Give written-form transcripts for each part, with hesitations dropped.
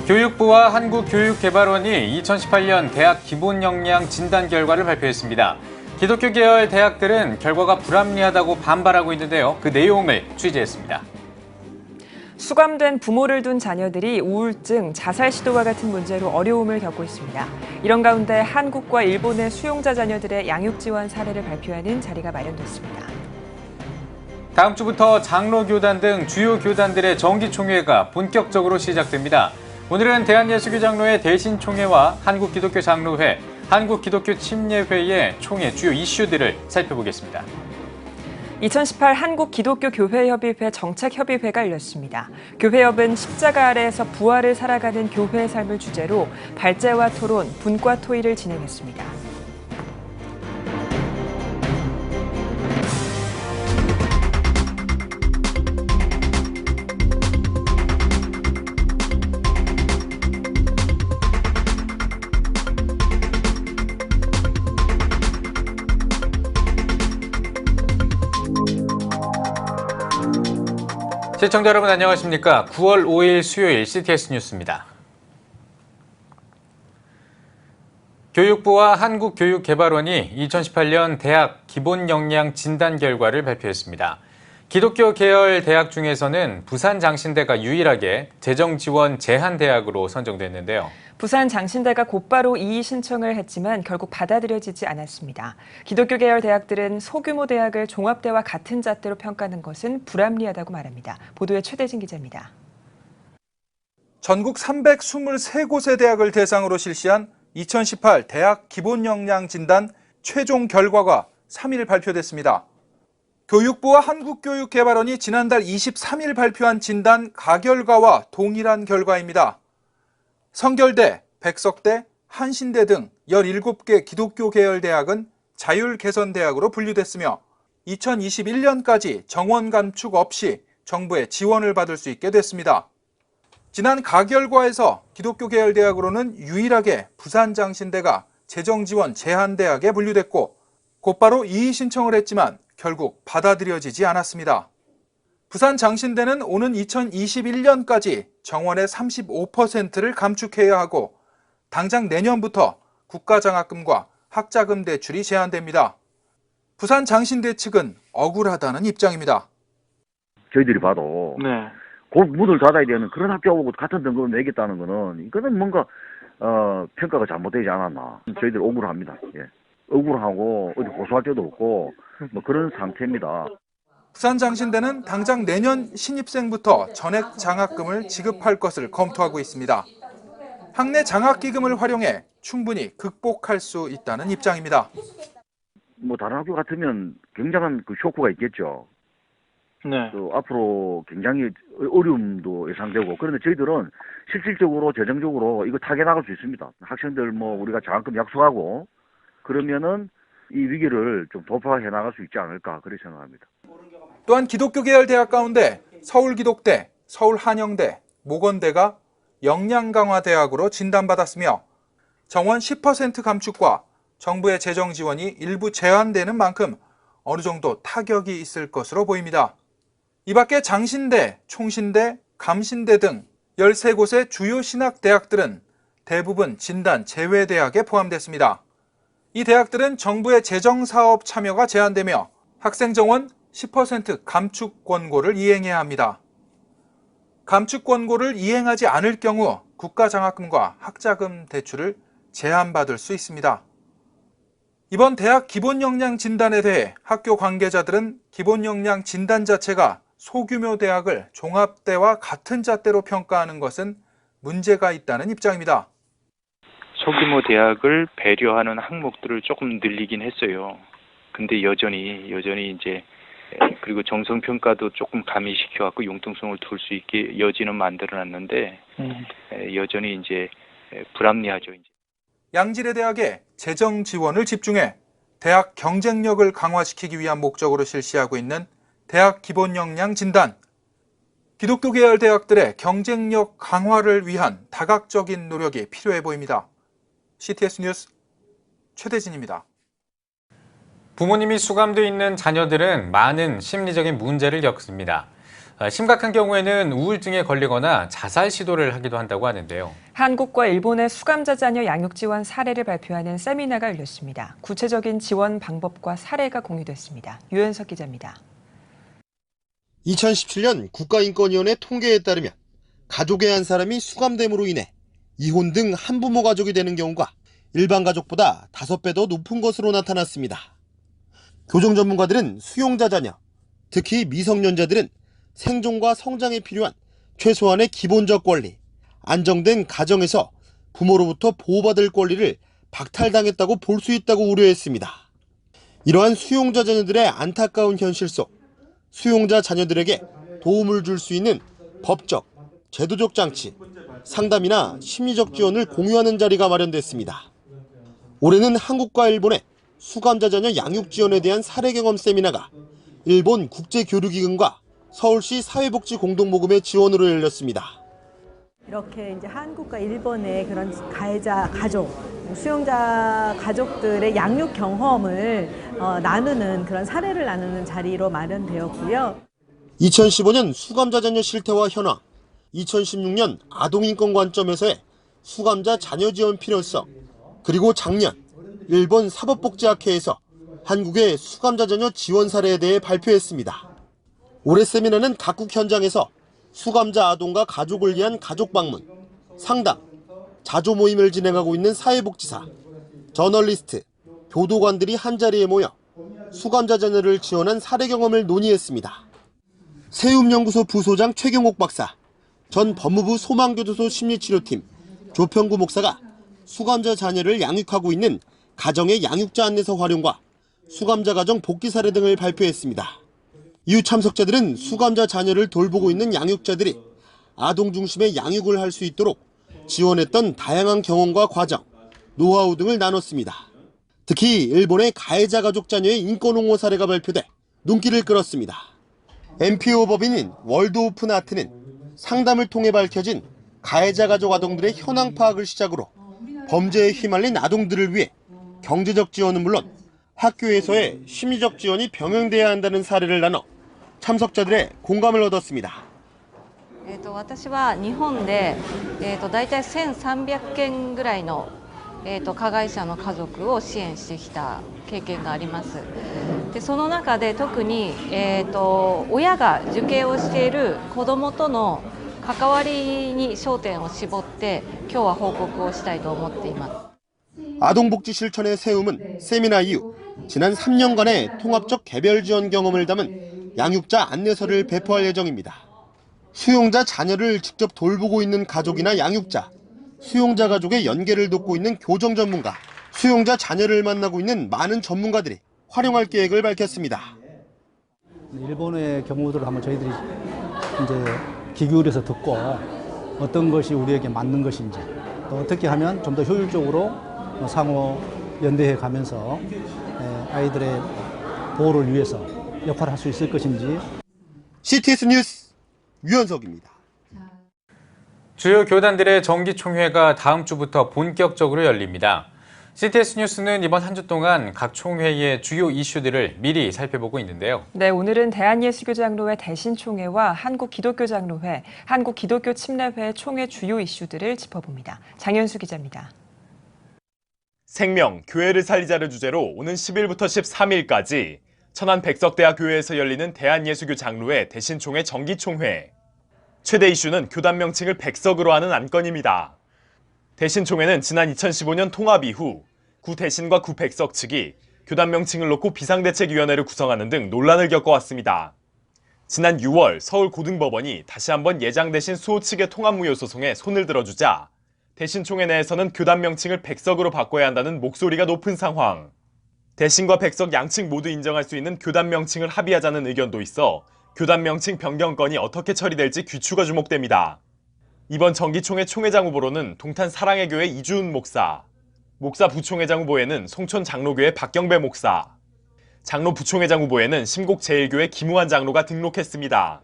교육부와 한국교육개발원이 2018년 대학 기본역량 진단 결과를 발표했습니다. 기독교 계열 대학들은 결과가 불합리하다고 반발하고 있는데요. 그 내용을 취재했습니다. 수감된 부모를 둔 자녀들이 우울증, 자살 시도와 같은 문제로 어려움을 겪고 있습니다. 이런 가운데 한국과 일본의 수용자 자녀들의 양육 지원 사례를 발표하는 자리가 마련됐습니다. 다음 주부터 장로교단 등 주요 교단들의 정기총회가 본격적으로 시작됩니다. 오늘은 대한예수교장로회 대신총회와 한국기독교장로회, 한국기독교침례회의 총회 주요 이슈들을 살펴보겠습니다. 2018 한국기독교교회협의회 정책협의회가 열렸습니다. 교회협은 십자가 아래에서 부활을 살아가는 교회의 삶을 주제로 발제와 토론, 분과 토의를 진행했습니다. 시청자 여러분 안녕하십니까? 9월 5일 수요일 CTS 뉴스입니다. 교육부와 한국교육개발원이 2018년 대학 기본역량 진단 결과를 발표했습니다. 기독교 계열 대학 중에서는 부산장신대가 유일하게 재정지원 제한대학으로 선정됐는데요. 부산장신대가 곧바로 이의 신청을 했지만 결국 받아들여지지 않았습니다. 기독교 계열 대학들은 소규모 대학을 종합대와 같은 잣대로 평가하는 것은 불합리하다고 말합니다. 보도에 최대진 기자입니다. 전국 323곳의 대학을 대상으로 실시한 2018 대학 기본역량 진단 최종 결과가 3일 발표됐습니다. 교육부와 한국교육개발원이 지난달 23일 발표한 진단 가결과와 동일한 결과입니다. 성결대, 백석대, 한신대 등 17개 기독교 계열 대학은 자율개선대학으로 분류됐으며 2021년까지 정원 감축 없이 정부의 지원을 받을 수 있게 됐습니다. 지난 가결과에서 기독교 계열 대학으로는 유일하게 부산장신대가 재정지원 제한대학에 분류됐고 곧바로 이의 신청을 했지만 결국 받아들여지지 않았습니다. 부산장신대는 오는 2021년까지 정원의 35%를 감축해야 하고 당장 내년부터 국가장학금과 학자금 대출이 제한됩니다. 부산장신대 측은 억울하다는 입장입니다. 저희들이 봐도 곧 문을 닫아야 되는 그런 학교하고 같은 등급을 매겼다는 거는 이거는 뭔가 평가가 잘못되지 않았나. 저희들 억울합니다. 예. 억울하고 어디 고소할 데도 없고 뭐 그런 상태입니다. 부산장신대는 당장 내년 신입생부터 전액 장학금을 지급할 것을 검토하고 있습니다. 학내 장학기금을 활용해 충분히 극복할 수 있다는 입장입니다. 뭐 다른 학교 같으면 굉장한 그 쇼크가 있겠죠. 또 앞으로 굉장히 어려움도 예상되고 그런데 저희들은 실질적으로 재정적으로 이거 타개나갈 수 있습니다. 학생들 뭐 우리가 장학금 약속하고 그러면은 이 위기를 좀 돌파해 나갈 수 있지 않을까 그렇게 생각합니다. 또한 기독교 계열 대학 가운데 서울기독대, 서울한영대, 모건대가 역량강화대학으로 진단받았으며 정원 10% 감축과 정부의 재정 지원이 일부 제한되는 만큼 어느 정도 타격이 있을 것으로 보입니다. 이 밖에 장신대, 총신대, 감신대 등 13곳의 주요 신학대학들은 대부분 진단 제외대학에 포함됐습니다. 이 대학들은 정부의 재정사업 참여가 제한되며 학생 정원 10% 감축 권고를 이행해야 합니다. 감축 권고를 이행하지 않을 경우 국가장학금과 학자금 대출을 제한받을 수 있습니다. 이번 대학 기본역량 진단에 대해 학교 관계자들은 기본역량 진단 자체가 소규모 대학을 종합대와 같은 잣대로 평가하는 것은 문제가 있다는 입장입니다. 소규모 대학을 배려하는 항목들을 조금 늘리긴 했어요. 근데 여전히 이제 그리고 정성평가도 조금 가미시켜갖고 융통성을 둘 수 있게 여지는 만들어놨는데 여전히 이제 불합리하죠. 양질의 대학에 재정 지원을 집중해 대학 경쟁력을 강화시키기 위한 목적으로 실시하고 있는 대학 기본역량 진단. 기독교 계열 대학들의 경쟁력 강화를 위한 다각적인 노력이 필요해 보입니다. CTS 뉴스 최대진입니다. 부모님이 수감돼 있는 자녀들은 많은 심리적인 문제를 겪습니다. 심각한 경우에는 우울증에 걸리거나 자살 시도를 하기도 한다고 하는데요. 한국과 일본의 수감자 자녀 양육 지원 사례를 발표하는 세미나가 열렸습니다. 구체적인 지원 방법과 사례가 공유됐습니다. 유현석 기자입니다. 2017년 국가인권위원회 통계에 따르면 가족의 한 사람이 수감됨으로 인해 이혼 등 한부모 가족이 되는 경우가 일반 가족보다 5배 더 높은 것으로 나타났습니다. 교정 전문가들은 수용자 자녀, 특히 미성년자들은 생존과 성장에 필요한 최소한의 기본적 권리, 안정된 가정에서 부모로부터 보호받을 권리를 박탈당했다고 볼 수 있다고 우려했습니다. 이러한 수용자 자녀들의 안타까운 현실 속 수용자 자녀들에게 도움을 줄 수 있는 법적, 제도적 장치, 상담이나 심리적 지원을 공유하는 자리가 마련됐습니다. 올해는 한국과 일본의 수감자 자녀 양육 지원에 대한 사례 경험 세미나가 일본 국제교류기금과 서울시 사회복지공동모금의 지원으로 열렸습니다. 이렇게 이제 한국과 일본의 그런 가해자 가족, 수용자 가족들의 양육 경험을 나누는 그런 사례를 나누는 자리로 마련되었고요. 2015년 수감자 자녀 실태와 현황, 2016년 아동인권 관점에서의 수감자 자녀 지원 필요성, 그리고 작년 일본 사법복지학회에서 한국의 수감자 자녀 지원 사례에 대해 발표했습니다. 올해 세미나는 각국 현장에서 수감자 아동과 가족을 위한 가족 방문, 상담, 자조 모임을 진행하고 있는 사회복지사, 저널리스트, 교도관들이 한자리에 모여 수감자 자녀를 지원한 사례 경험을 논의했습니다. 세움연구소 부소장 최경옥 박사, 전 법무부 소망교도소 심리치료팀 조평구 목사가 수감자 자녀를 양육하고 있는 가정의 양육자 안내서 활용과 수감자 가정 복귀 사례 등을 발표했습니다. 이후 참석자들은 수감자 자녀를 돌보고 있는 양육자들이 아동 중심의 양육을 할 수 있도록 지원했던 다양한 경험과 과정, 노하우 등을 나눴습니다. 특히 일본의 가해자 가족 자녀의 인권 옹호 사례가 발표돼 눈길을 끌었습니다. NPO 법인인 월드 오픈 아트는 상담을 통해 밝혀진 가해자 가족 아동들의 현황 파악을 시작으로 범죄에 휘말린 아동들을 위해 경제적 지원은 물론 학교에서의 심리적 지원이 병행돼야 한다는 사례를 나눠 참석자들의 공감을 얻었습니다. 私は日本で、だいたい1300件ぐらいの、加害者の家族を支援してきた経験があります。でその中で特に、親が受刑をしている子どもとの関わりに焦点を絞って今日は報告をしたいと思っています。 아동복지 실천의 세움은 세미나 이후 지난 3년간의 통합적 개별 지원 경험을 담은 양육자 안내서를 배포할 예정입니다. 수용자 자녀를 직접 돌보고 있는 가족이나 양육자, 수용자 가족의 연계를 돕고 있는 교정 전문가, 수용자 자녀를 만나고 있는 많은 전문가들이 활용할 계획을 밝혔습니다. 일본의 경우들을 한번 저희들이 이제 귀 기울여서 듣고 어떤 것이 우리에게 맞는 것인지, 또 어떻게 하면 좀 더 효율적으로 상호 연대해 가면서 아이들의 보호를 위해서 역할을 할 수 있을 것인지. CTS 뉴스 유현석입니다. 주요 교단들의 정기총회가 다음 주부터 본격적으로 열립니다. CTS 뉴스는 이번 한 주 동안 각 총회의 주요 이슈들을 미리 살펴보고 있는데요. 네, 오늘은 대한예수교장로회 대신총회와 한국기독교장로회, 한국기독교침례회 총회 주요 이슈들을 짚어봅니다. 장현수 기자입니다. 생명, 교회를 살리자를 주제로 오는 10일부터 13일까지 천안백석대학교회에서 열리는 대한예수교장로회 대신총회 정기총회. 최대 이슈는 교단 명칭을 백석으로 하는 안건입니다. 대신총회는 지난 2015년 통합 이후 구 대신과 구 백석 측이 교단 명칭을 놓고 비상대책위원회를 구성하는 등 논란을 겪어왔습니다. 지난 6월 서울고등법원이 다시 한번 예장대신 수호 측의 통합무효 소송에 손을 들어주자 대신총회 내에서는 교단 명칭을 백석으로 바꿔야 한다는 목소리가 높은 상황. 대신과 백석 양측 모두 인정할 수 있는 교단 명칭을 합의하자는 의견도 있어 교단 명칭 변경건이 어떻게 처리될지 귀추가 주목됩니다. 이번 정기총회 총회장 후보로는 동탄 사랑의 교회 이주은 목사, 목사 부총회장 후보에는 송촌 장로교회 박경배 목사, 장로 부총회장 후보에는 심곡 제1교회 김우환 장로가 등록했습니다.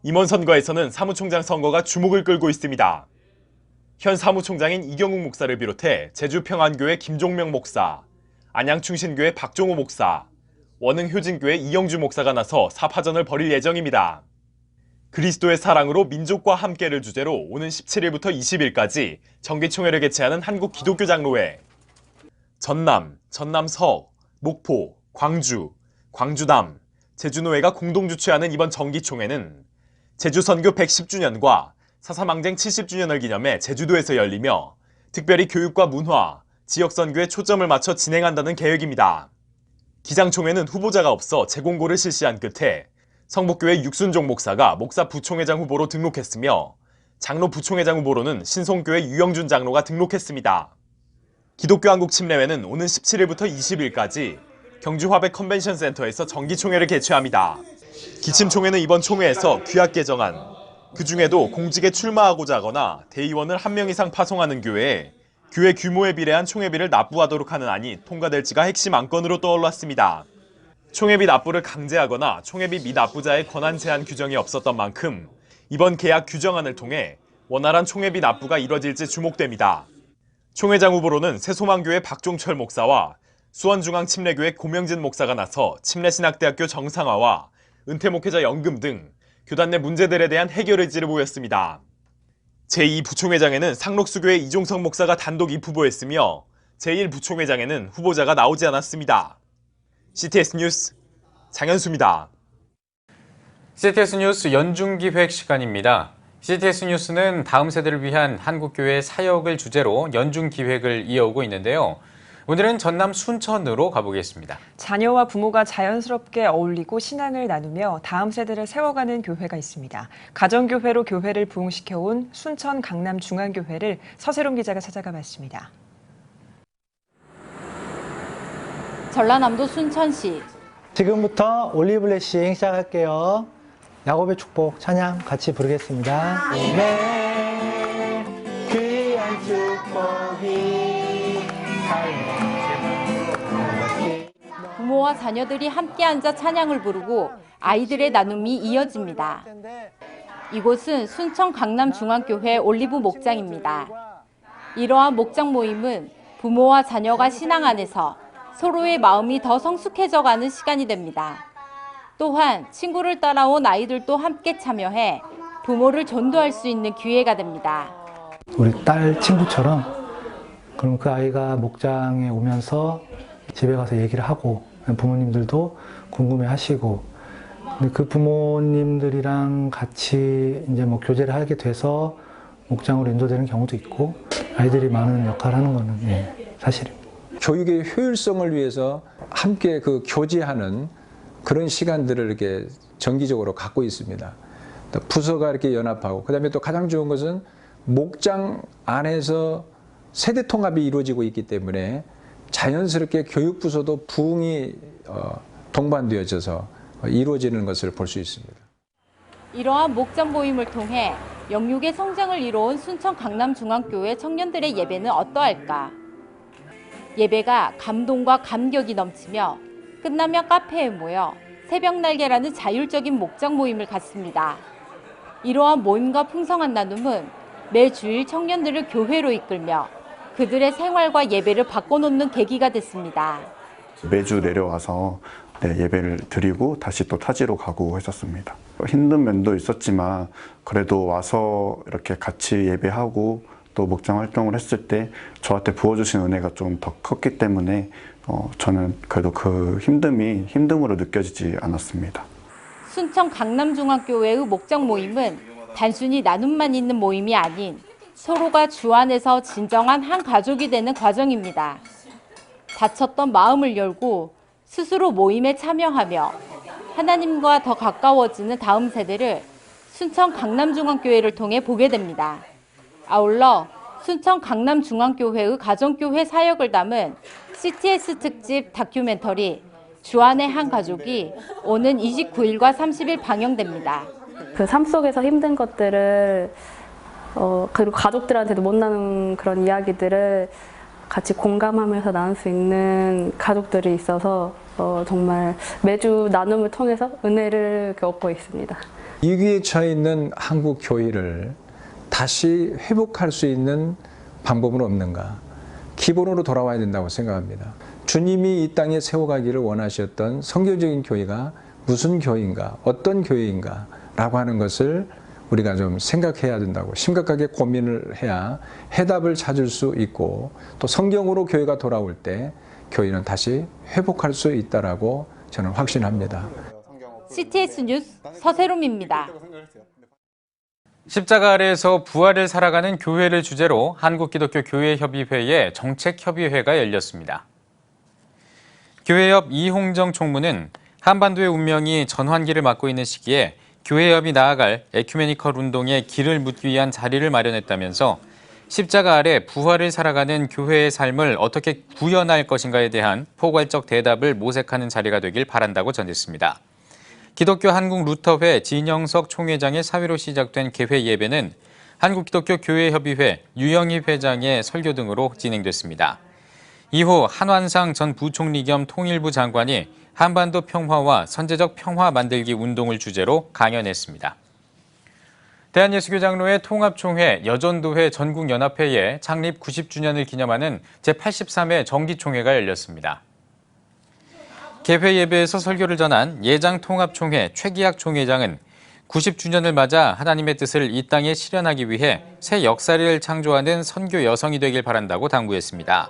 이번 선거에서는 사무총장 선거가 주목을 끌고 있습니다. 현 사무총장인 이경욱 목사를 비롯해 제주평안교회 김종명 목사, 안양충신교회 박종호 목사, 원흥효진교회 이영주 목사가 나서 사파전을 벌일 예정입니다. 그리스도의 사랑으로 민족과 함께를 주제로 오는 17일부터 20일까지 정기총회를 개최하는 한국기독교장로회. 전남, 전남서, 목포, 광주, 광주남, 제주노회가 공동 주최하는 이번 정기총회는 제주 선교 110주년과 4.3 항쟁 70주년을 기념해 제주도에서 열리며 특별히 교육과 문화, 지역 선교에 초점을 맞춰 진행한다는 계획입니다. 기장총회는 후보자가 없어 재공고를 실시한 끝에 성북교회 육순종 목사가 목사 부총회장 후보로 등록했으며 장로 부총회장 후보로는 신송교회 유영준 장로가 등록했습니다. 기독교 한국 침례회는 오는 17일부터 20일까지 경주 화백 컨벤션 센터에서 정기총회를 개최합니다. 기침총회는 이번 총회에서 규약 개정안, 그 중에도 공직에 출마하고자 하거나 대의원을 1명 이상 파송하는 교회에 교회 규모에 비례한 총회비를 납부하도록 하는 안이 통과될지가 핵심 안건으로 떠올랐습니다. 총회비 납부를 강제하거나 총회비 미납부자의 권한 제한 규정이 없었던 만큼 이번 개약 규정안을 통해 원활한 총회비 납부가 이뤄질지 주목됩니다. 총회장 후보로는 새소망교회 박종철 목사와 수원중앙침례교회 고명진 목사가 나서 침례신학대학교 정상화와 은퇴목회자 연금 등 교단 내 문제들에 대한 해결 의지를 보였습니다. 제2부총회장에는 상록수교회 이종석 목사가 단독 입후보했으며 제1부총회장에는 후보자가 나오지 않았습니다. CTS 뉴스 장현수입니다. CTS 뉴스 연중기획 시간입니다. CTS 뉴스는 다음 세대를 위한 한국교회 사역을 주제로 연중기획을 이어오고 있는데요. 오늘은 전남 순천으로 가보겠습니다. 자녀와 부모가 자연스럽게 어울리고 신앙을 나누며 다음 세대를 세워가는 교회가 있습니다. 가정교회로 교회를 부흥시켜온 순천 강남중앙교회를 서세롬 기자가 찾아가 봤습니다. 전라남도 순천시. 지금부터 올리브레싱 시작할게요. 야곱의 축복 찬양 같이 부르겠습니다. 네, 귀한 축복이 부모와 자녀들이 함께 앉아 찬양을 부르고 아이들의 나눔이 이어집니다. 이곳은 순천 강남중앙교회 올리브 목장입니다. 이러한 목장 모임은 부모와 자녀가 신앙 안에서 서로의 마음이 더 성숙해져가는 시간이 됩니다. 또한 친구를 따라온 아이들도 함께 참여해 부모를 전도할 수 있는 기회가 됩니다. 우리 딸 친구처럼 그럼 그 아이가 목장에 오면서 집에 가서 얘기를 하고 부모님들도 궁금해하시고 그 부모님들이랑 같이 이제 뭐 교제를 하게 돼서 목장으로 인도되는 경우도 있고 아이들이 많은 역할을 하는 거는 사실입니다. 교육의 효율성을 위해서 함께 그 교제하는 그런 시간들을 이렇게 정기적으로 갖고 있습니다. 또 부서가 이렇게 연합하고 그다음에 또 가장 좋은 것은 목장 안에서 세대 통합이 이루어지고 있기 때문에 자연스럽게 교육부서도 부흥이 동반되어져서 이루어지는 것을 볼 수 있습니다. 이러한 목장 모임을 통해 영육의 성장을 이뤄온 순천 강남중앙교회 청년들의 예배는 어떠할까? 예배가 감동과 감격이 넘치며 끝나면 카페에 모여 새벽날개라는 자율적인 목장 모임을 갖습니다. 이러한 모임과 풍성한 나눔은 매 주일 청년들을 교회로 이끌며 그들의 생활과 예배를 바꿔놓는 계기가 됐습니다. 매주 내려와서 예배를 드리고 다시 또 타지로 가고 했었습니다. 힘든 면도 있었지만 그래도 와서 이렇게 같이 예배하고 또 목장 활동을 했을 때 저한테 부어주신 은혜가 좀 더 컸기 때문에 저는 그래도 그 힘듦으로 느껴지지 않았습니다. 순천 강남중앙교회의 목장 모임은 단순히 나눔만 있는 모임이 아닌 서로가 주 안에서 진정한 한 가족이 되는 과정입니다. 닫혔던 마음을 열고 스스로 모임에 참여하며 하나님과 더 가까워지는 다음 세대를 순천 강남중앙교회를 통해 보게 됩니다. 아울러 순천 강남중앙교회의 가정교회 사역을 담은 CTS 특집 다큐멘터리 주안의 한 가족이 오는 29일과 30일 방영됩니다. 그 삶 속에서 힘든 것들을 그리고 가족들한테도 못 나눈 그런 이야기들을 같이 공감하면서 나눌 수 있는 가족들이 있어서 정말 매주 나눔을 통해서 은혜를 얻고 있습니다. 위기에 처해 있는 한국 교회를 다시 회복할 수 있는 방법은 없는가? 기본으로 돌아와야 된다고 생각합니다. 주님이 이 땅에 세워가기를 원하셨던 성경적인 교회가 무슨 교회인가? 어떤 교회인가? 라고 하는 것을 우리가 좀 생각해야 된다고, 심각하게 고민을 해야 해답을 찾을 수 있고, 또 성경으로 교회가 돌아올 때 교회는 다시 회복할 수 있다라고 저는 확신합니다. CTS 뉴스 서세롬입니다. 십자가 아래에서 부활을 살아가는 교회를 주제로 한국기독교교회협의회의 정책협의회가 열렸습니다. 교회협 이홍정 총무는 한반도의 운명이 전환기를 맞고 있는 시기에 교회협이 나아갈 에큐메니컬 운동의 길을 묻기 위한 자리를 마련했다면서 십자가 아래 부활을 살아가는 교회의 삶을 어떻게 구현할 것인가에 대한 포괄적 대답을 모색하는 자리가 되길 바란다고 전했습니다. 기독교 한국루터회 진영석 총회장의 사회로 시작된 개회 예배는 한국기독교교회협의회 유영희 회장의 설교 등으로 진행됐습니다. 이후 한완상 전 부총리 겸 통일부 장관이 한반도 평화와 선제적 평화 만들기 운동을 주제로 강연했습니다. 대한예수교 장로회 통합총회 여전도회 전국연합회의 창립 90주년을 기념하는 제83회 정기총회가 열렸습니다. 개회 예배에서 설교를 전한 예장통합총회 최기학 총회장은 90주년을 맞아 하나님의 뜻을 이 땅에 실현하기 위해 새 역사를 창조하는 선교 여성이 되길 바란다고 당부했습니다.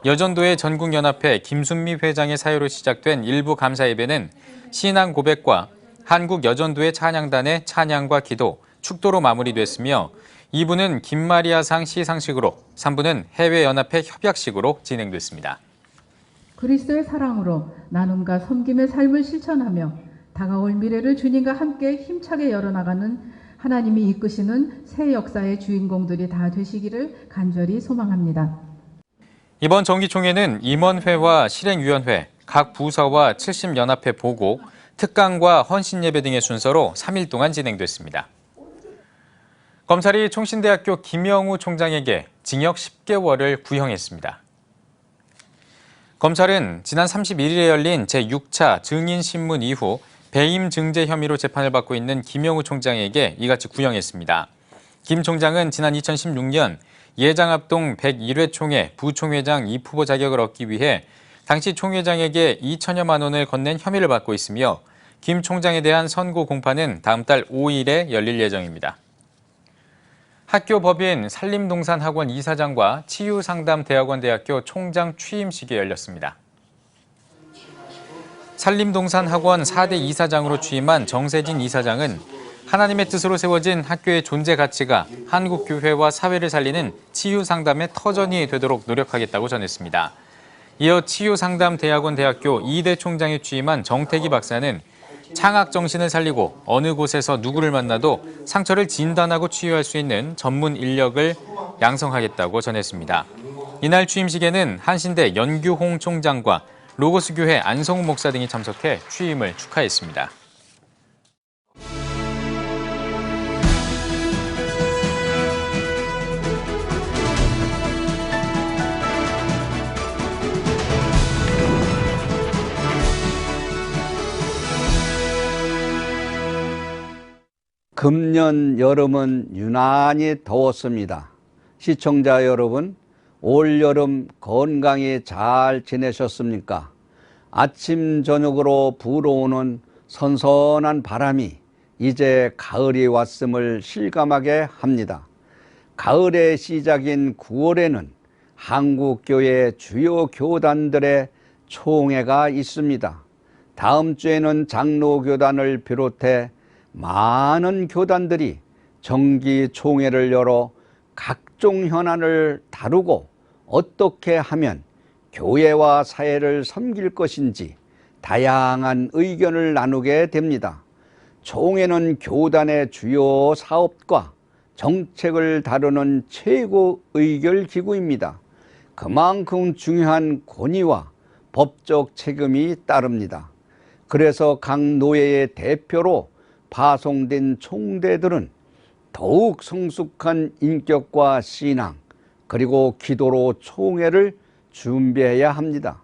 여전도회 전국연합회 김순미 회장의 사회로 시작된 일부 감사 예배는 신앙 고백과 한국여전도회 찬양단의 찬양과 기도, 축도로 마무리됐으며 2부는 김마리아상 시상식으로, 3부는 해외연합회 협약식으로 진행됐습니다. 그리스도의 사랑으로 나눔과 섬김의 삶을 실천하며 다가올 미래를 주님과 함께 힘차게 열어나가는 하나님이 이끄시는 새 역사의 주인공들이 다 되시기를 간절히 소망합니다. 이번 정기총회는 임원회와 실행위원회, 각 부서와 70연합회 보고, 특강과 헌신예배 등의 순서로 3일 동안 진행됐습니다. 검찰이 총신대학교 김영우 총장에게 징역 10개월을 구형했습니다. 검찰은 지난 31일에 열린 제6차 증인신문 이후 배임 증제 혐의로 재판을 받고 있는 김영우 총장에게 이같이 구형했습니다. 김 총장은 지난 2016년 예장합동 101회 총회 부총회장 입후보 자격을 얻기 위해 당시 총회장에게 2천여만 원을 건넨 혐의를 받고 있으며 김 총장에 대한 선고 공판은 다음 달 5일에 열릴 예정입니다. 학교 법인 산림동산학원 이사장과 치유상담대학원대학교 총장 취임식이 열렸습니다. 산림동산학원 4대 이사장으로 취임한 정세진 이사장은 하나님의 뜻으로 세워진 학교의 존재 가치가 한국교회와 사회를 살리는 치유상담의 터전이 되도록 노력하겠다고 전했습니다. 이어 치유상담대학원대학교 2대 총장에 취임한 정태기 박사는 창학 정신을 살리고 어느 곳에서 누구를 만나도 상처를 진단하고 치유할 수 있는 전문 인력을 양성하겠다고 전했습니다. 이날 취임식에는 한신대 연규홍 총장과 로고스교회 안성우 목사 등이 참석해 취임을 축하했습니다. 금년 여름은 유난히 더웠습니다. 시청자 여러분, 올 여름 건강히 잘 지내셨습니까? 아침 저녁으로 불어오는 선선한 바람이 이제 가을이 왔음을 실감하게 합니다. 가을의 시작인 9월에는 한국교회 주요 교단들의 총회가 있습니다. 다음 주에는 장로교단을 비롯해 많은 교단들이 정기 총회를 열어 각종 현안을 다루고 어떻게 하면 교회와 사회를 섬길 것인지 다양한 의견을 나누게 됩니다. 총회는 교단의 주요 사업과 정책을 다루는 최고 의결 기구입니다. 그만큼 중요한 권위와 법적 책임이 따릅니다. 그래서 각 노예의 대표로 파송된 총대들은 더욱 성숙한 인격과 신앙, 그리고 기도로 총회를 준비해야 합니다.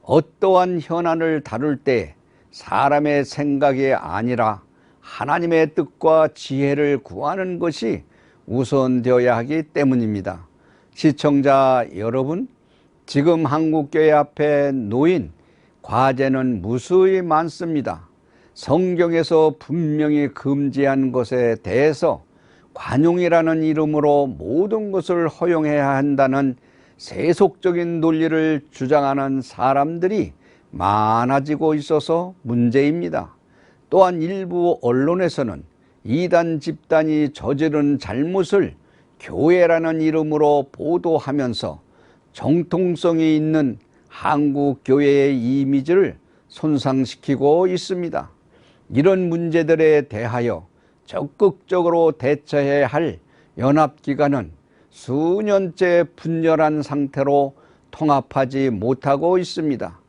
어떠한 현안을 다룰 때 사람의 생각이 아니라 하나님의 뜻과 지혜를 구하는 것이 우선되어야 하기 때문입니다. 시청자 여러분, 지금 한국교회 앞에 놓인 과제는 무수히 많습니다. 성경에서 분명히 금지한 것에 대해서 관용이라는 이름으로 모든 것을 허용해야 한다는 세속적인 논리를 주장하는 사람들이 많아지고 있어서 문제입니다. 또한 일부 언론에서는 이단 집단이 저지른 잘못을 교회라는 이름으로 보도하면서 정통성이 있는 한국 교회의 이미지를 손상시키고 있습니다. 이런 문제들에 대하여 적극적으로 대처해야 할 연합기관은 수년째 분열한 상태로 통합하지 못하고 있습니다.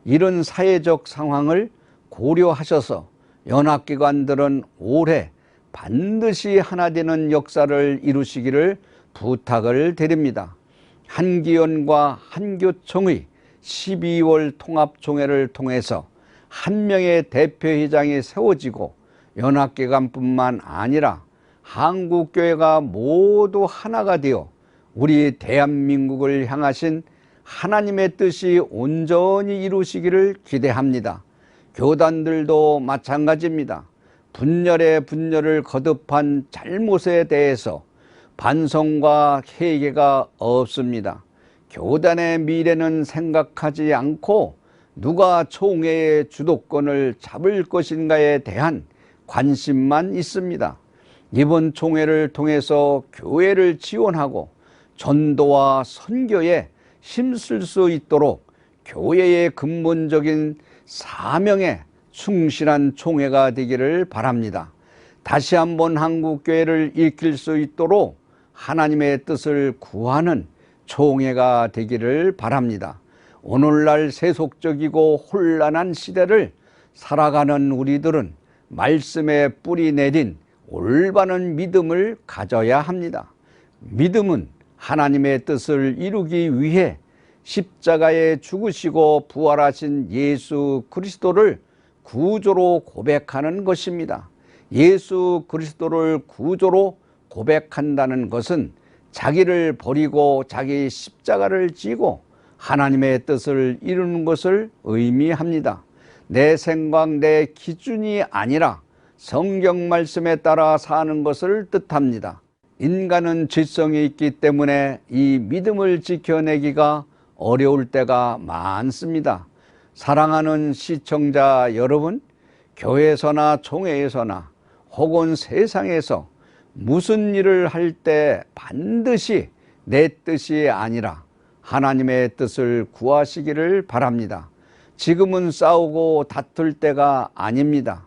이런 사회적 상황을 고려하셔서 연합기관들은 올해 반드시 하나 되는 역사를 이루시기를 부탁을 드립니다. 한기원과 한교총의 12월 통합총회를 통해서 한 명의 대표회장이 세워지고 연합기관뿐만 아니라 한국교회가 모두 하나가 되어 우리 대한민국을 향하신 하나님의 뜻이 온전히 이루시기를 기대합니다. 교단들도 마찬가지입니다. 분열의 분열을 거듭한 잘못에 대해서 반성과 회개가 없습니다. 교단의 미래는 생각하지 않고 누가 총회의 주도권을 잡을 것인가에 대한 관심만 있습니다. 이번 총회를 통해서 교회를 지원하고 전도와 선교에 힘쓸 수 있도록 교회의 근본적인 사명에 충실한 총회가 되기를 바랍니다. 다시 한번 한국교회를 일으킬 수 있도록 하나님의 뜻을 구하는 총회가 되기를 바랍니다. 오늘날 세속적이고 혼란한 시대를 살아가는 우리들은 말씀에 뿌리 내린 올바른 믿음을 가져야 합니다. 믿음은 하나님의 뜻을 이루기 위해 십자가에 죽으시고 부활하신 예수 그리스도를 구조로 고백하는 것입니다. 예수 그리스도를 구조로 고백한다는 것은 자기를 버리고 자기 십자가를 지고 하나님의 뜻을 이루는 것을 의미합니다. 내 생각, 내 기준이 아니라 성경 말씀에 따라 사는 것을 뜻합니다. 인간은 죄성이 있기 때문에 이 믿음을 지켜내기가 어려울 때가 많습니다. 사랑하는 시청자 여러분, 교회에서나 총회에서나 혹은 세상에서 무슨 일을 할 때 반드시 내 뜻이 아니라 하나님의 뜻을 구하시기를 바랍니다. 지금은 싸우고 다툴 때가 아닙니다.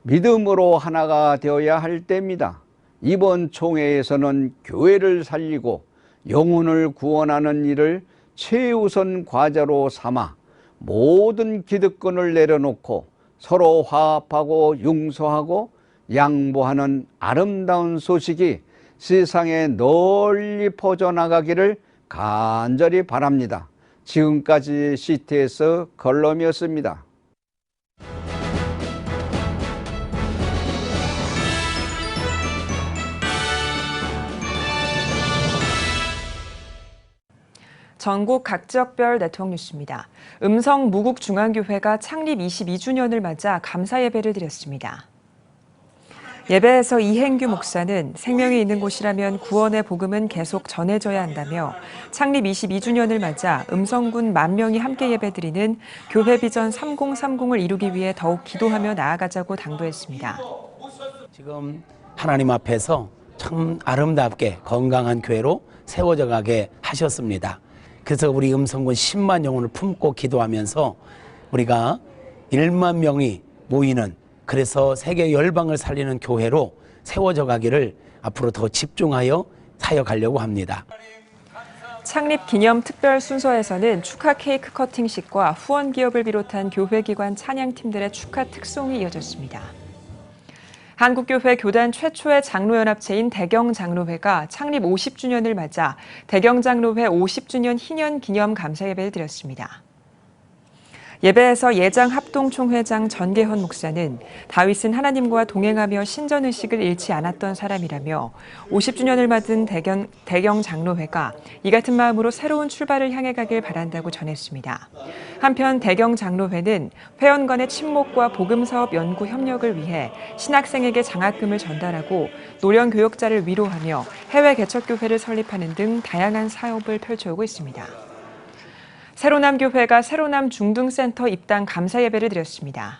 믿음으로 하나가 되어야 할 때입니다. 이번 총회에서는 교회를 살리고 영혼을 구원하는 일을 최우선 과제로 삼아 모든 기득권을 내려놓고 서로 화합하고 용서하고 양보하는 아름다운 소식이 세상에 널리 퍼져나가기를 간절히 바랍니다. 지금까지 CTS 걸럼이었습니다. 전국 각 지역별 네트워크 뉴스입니다. 음성 무국중앙교회가 창립 22주년을 맞아 감사 예배를 드렸습니다. 예배에서 이행규 목사는 생명이 있는 곳이라면 구원의 복음은 계속 전해져야 한다며 창립 22주년을 맞아 음성군 10,000명이 함께 예배드리는 교회 비전 3030을 이루기 위해 더욱 기도하며 나아가자고 당부했습니다. 지금 하나님 앞에서 참 아름답게 건강한 교회로 세워져 가게 하셨습니다. 그래서 우리 음성군 10만 영혼을 품고 기도하면서 우리가 1만 명이 모이는, 그래서 세계 열방을 살리는 교회로 세워져 가기를 앞으로 더 집중하여 사역하려고 합니다. 창립 기념 특별 순서에서는 축하 케이크 커팅식과 후원 기업을 비롯한 교회기관 찬양팀들의 축하 특송이 이어졌습니다. 한국교회 교단 최초의 장로연합체인 대경장로회가 창립 50주년을 맞아 대경장로회 50주년 희년 기념 감사예배를 드렸습니다. 예배에서 예장 합동총회장 전계헌 목사는 다윗은 하나님과 동행하며 신전의식을 잃지 않았던 사람이라며 50주년을 맞은 대경 장로회가 이 같은 마음으로 새로운 출발을 향해 가길 바란다고 전했습니다. 한편 대경 장로회는 회원 간의 친목과 복음사업 연구 협력을 위해 신학생에게 장학금을 전달하고 노령 교역자를 위로하며 해외 개척교회를 설립하는 등 다양한 사업을 펼쳐오고 있습니다. 새로남교회가 새로남 중등센터 입당 감사 예배를 드렸습니다.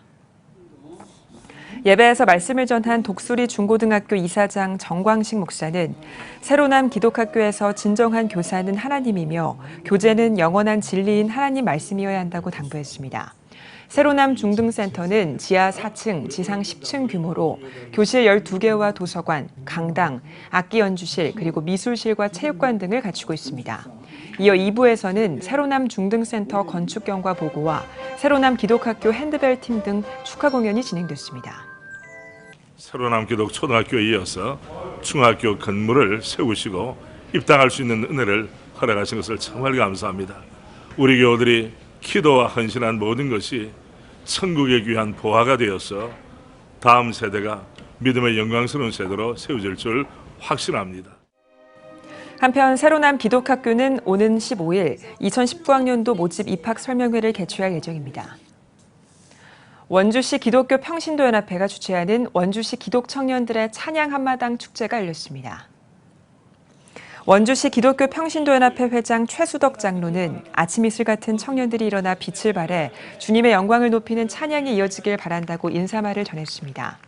예배에서 말씀을 전한 독수리 중고등학교 이사장 정광식 목사는 새로남 기독학교에서 진정한 교사는 하나님이며 교재는 영원한 진리인 하나님 말씀이어야 한다고 당부했습니다. 새로남 중등센터는 지하 4층, 지상 10층 규모로 교실 12개와 도서관, 강당, 악기 연주실, 그리고 미술실과 체육관 등을 갖추고 있습니다. 이어 2부에서는 새로남 중등센터 건축 경과 보고와 새로남 기독학교 핸드벨 팀 등 축하 공연이 진행됐습니다. 새로남 기독초등학교에 이어서 중학교 건물을 세우시고 입당할 수 있는 은혜를 허락하신 것을 정말 감사합니다. 우리 교우들이 기도와 헌신한 모든 것이 천국에 귀한 보화가 되어서 다음 세대가 믿음의 영광스러운 세대로 세워질 줄 확신합니다. 한편 새로남 기독학교는 오는 15일 2019학년도 모집 입학 설명회를 개최할 예정입니다. 원주시 기독교 평신도연합회가 주최하는 원주시 기독청년들의 찬양 한마당 축제가 열렸습니다. 원주시 기독교 평신도연합회 회장 최수덕 장로는 아침 이슬 같은 청년들이 일어나 빛을 발해 주님의 영광을 높이는 찬양이 이어지길 바란다고 인사말을 전했습니다.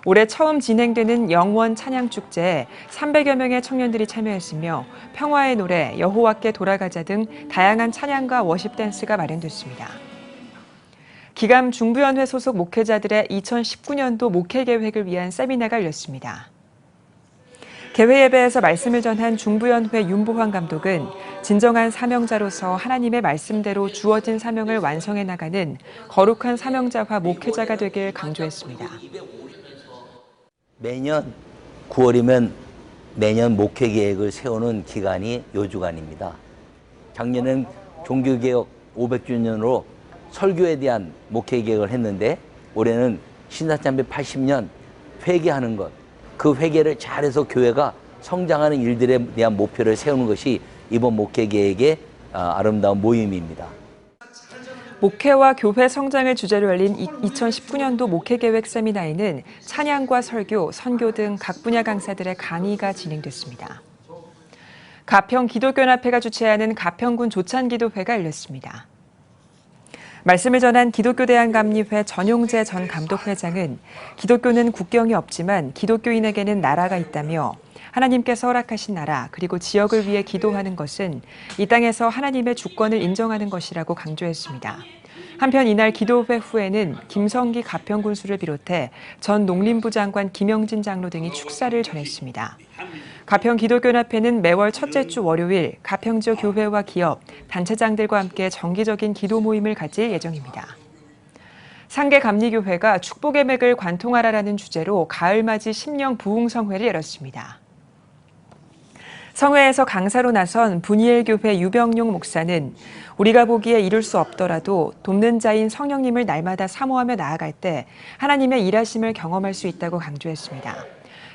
올해 처음 진행되는 영원 찬양축제에 300여 명의 청년들이 참여했으며 평화의 노래, 여호와께 돌아가자 등 다양한 찬양과 워십 댄스가 마련됐습니다. 기감 중부연회 소속 목회자들의 2019년도 목회 계획을 위한 세미나가 열렸습니다. 개회 예배에서 말씀을 전한 중부연회 윤보환 감독은 진정한 사명자로서 하나님의 말씀대로 주어진 사명을 완성해 나가는 거룩한 사명자와 목회자가 되길 강조했습니다. 매년 9월이면 매년 목회 계획을 세우는 기간이 요 주간입니다. 작년엔 종교개혁 500주년으로 설교에 대한 목회 계획을 했는데 올해는 신사참배 80년 회개하는 것, 그 회개를 잘해서 교회가 성장하는 일들에 대한 목표를 세우는 것이 이번 목회 계획의 아름다운 모임입니다. 목회와 교회 성장을 주제로 열린 2019년도 목회계획 세미나에는 찬양과 설교, 선교 등 각 분야 강사들의 강의가 진행됐습니다. 가평 기독교연합회가 주최하는 가평군 조찬기도회가 열렸습니다. 말씀을 전한 기독교대한감리회 전용재 전 감독회장은 기독교는 국경이 없지만 기독교인에게는 나라가 있다며 하나님께서 허락하신 나라 그리고 지역을 위해 기도하는 것은 이 땅에서 하나님의 주권을 인정하는 것이라고 강조했습니다. 한편 이날 기도회 후에는 김성기 가평군수를 비롯해 전 농림부 장관 김영진 장로 등이 축사를 전했습니다. 가평 기독교연합회는 매월 첫째 주 월요일 가평 지역 교회와 기업, 단체장들과 함께 정기적인 기도 모임을 가질 예정입니다. 상계감리교회가 축복의 맥을 관통하라라는 주제로 가을맞이 심령 부흥성회를 열었습니다. 성회에서 강사로 나선 분이엘교회 유병용 목사는 우리가 보기에 이룰 수 없더라도 돕는 자인 성령님을 날마다 사모하며 나아갈 때 하나님의 일하심을 경험할 수 있다고 강조했습니다.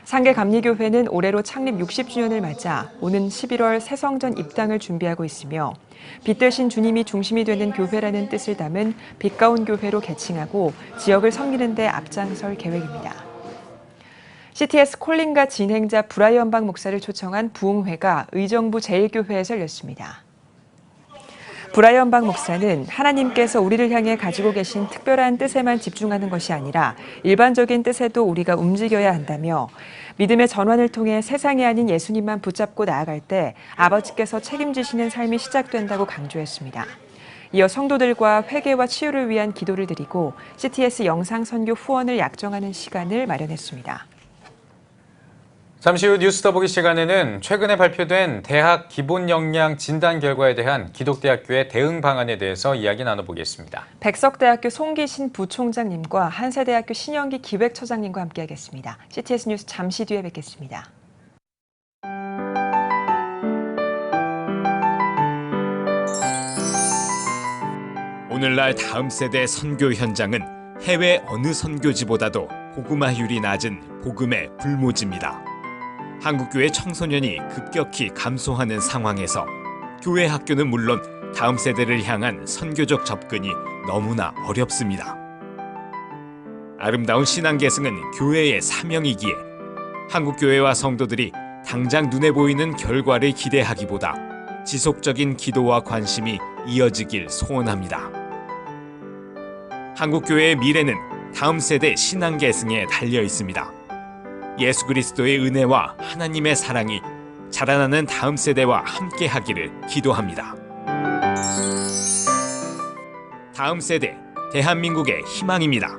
상계감리교회는 올해로 창립 60주년을 맞아 오는 11월 새성전 입당을 준비하고 있으며 빛 대신 주님이 중심이 되는 교회라는 뜻을 담은 빛 가운 교회로 개칭하고 지역을 섬기는 데 앞장설 계획입니다. CTS 콜링가 진행자 브라이언 박 목사를 초청한 부흥회가 의정부 제1교회에서 열렸습니다. 브라이언 박 목사는 하나님께서 우리를 향해 가지고 계신 특별한 뜻에만 집중하는 것이 아니라 일반적인 뜻에도 우리가 움직여야 한다며 믿음의 전환을 통해 세상이 아닌 예수님만 붙잡고 나아갈 때 아버지께서 책임지시는 삶이 시작된다고 강조했습니다. 이어 성도들과 회개와 치유를 위한 기도를 드리고 CTS 영상선교 후원을 약정하는 시간을 마련했습니다. 잠시 후 뉴스 더 보기 시간에는 최근에 발표된 대학 기본 역량 진단 결과에 대한 기독대학교의 대응 방안에 대해서 이야기 나눠보겠습니다. 백석대학교 송기신 부총장님과 한세대학교 신영기 기획처장님과 함께하겠습니다. CTS 뉴스 잠시 뒤에 뵙겠습니다. 오늘날 다음 세대 선교 현장은 해외 어느 선교지보다도 복음화율이 낮은 복음의 불모지입니다. 한국교회 청소년이 급격히 감소하는 상황에서 교회 학교는 물론 다음 세대를 향한 선교적 접근이 너무나 어렵습니다. 아름다운 신앙 계승은 교회의 사명이기에 한국교회와 성도들이 당장 눈에 보이는 결과를 기대하기보다 지속적인 기도와 관심이 이어지길 소원합니다. 한국교회의 미래는 다음 세대 신앙 계승에 달려 있습니다. 예수 그리스도의 은혜와 하나님의 사랑이 자라나는 다음 세대와 함께 하기를 기도합니다. 다음 세대, 대한민국의 희망입니다.